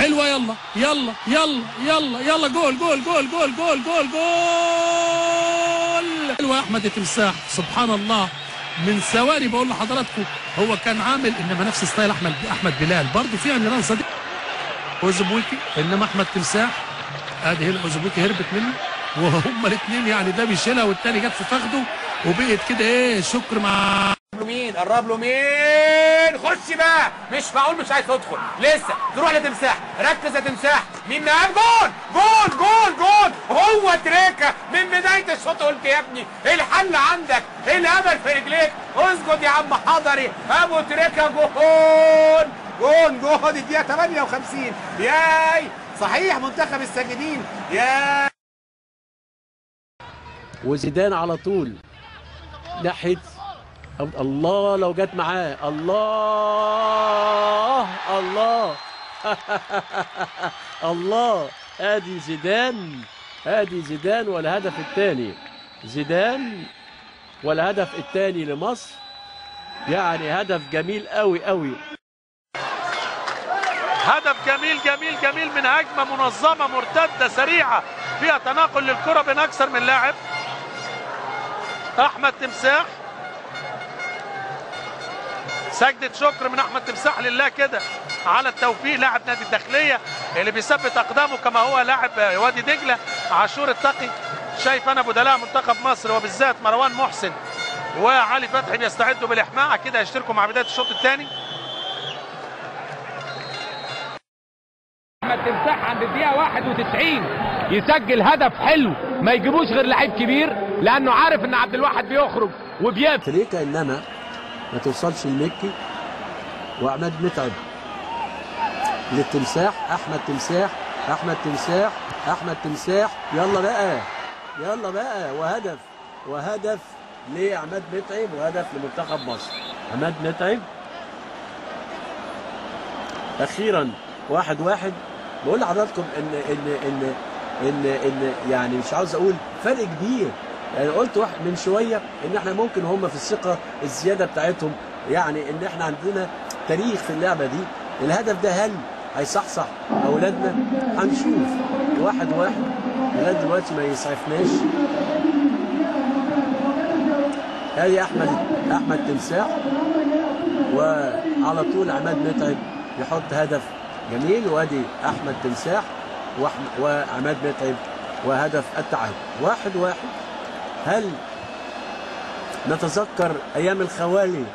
حلوه. يلا يلا يلا يلا يلا، جول جول جول جول جول جول جول. حلوه يا احمد التمساح، سبحان الله. من ثواني بقول لحضراتكم هو كان عامل انما نفس ستايل احمد بلال برضه فيها نيران صديق اوزبويكي، انما احمد تمساح ادي هنا اوزبويكي هربت منه وهما الاثنين يعني ده بيشيلها والثاني جت في فخده وبقت كده ايه شكر مع مين قرب له مين. خش بقى، مش معقول مش عايز تدخل لسه. تروح لتمساح، ركز يا تمساح. مين نقل جول جول جول جول. هو تريكه من بدايه الشوط. قلت يا ابني الحل عندك، الامل في رجليك. اسجد يا عم حضري. ابو تريكه جول جول جول. الدقيقه 58. ياي صحيح منتخب الساجدين. ياي وزيدان على طول ناحيه الله، لو جت معاه الله الله الله. ادي زيدان، ادي زيدان والهدف الثاني. زيدان والهدف الثاني لمصر، يعني هدف جميل قوي قوي. هدف جميل جميل جميل من هجمه منظمه مرتده سريعه فيها تناقل للكره بين اكثر من لاعب. احمد تمساح، سجدة شكر من احمد تمساح لله كده على التوفيق. لاعب نادي الداخليه اللي بيثبت اقدامه كما هو لاعب وادي دجله عاشور التقي. شايف انا بدلاء منتخب مصر وبالذات مروان محسن وعلي فتحي بيستعدوا بالاحماء كده يشتركوا مع بدايه الشوط الثاني. احمد تمساح عند الدقيقه 91 يسجل هدف حلو ما يجيبوش غير لعيب كبير، لانه عارف ان عبد الواحد بيخرج وبيقفل تريكه، انما ما توصلش لمكي. وعماد متعب للتمساح. احمد تمساح، احمد تمساح، احمد تمساح. يلا بقى يلا بقى. وهدف لعماد متعب وهدف لمنتخب مصر. عماد متعب اخيرا 1-1. بقول لحضراتكم ان يعني مش عاوز اقول فرق كبير. يعني قلت من شويه ان احنا ممكن هم في الثقه الزياده بتاعتهم، يعني ان احنا عندنا تاريخ في اللعبه دي. الهدف ده هل هيصحصح اولادنا؟ هنشوف. 1-1 لغايه دلوقتي ما يسعفناش. ادي احمد تمساح، وعلى طول عماد متعب يحط هدف جميل. وادي احمد تمساح وعماد متعب وهدف التعادل. 1-1. هل نتذكر ايام الخوالي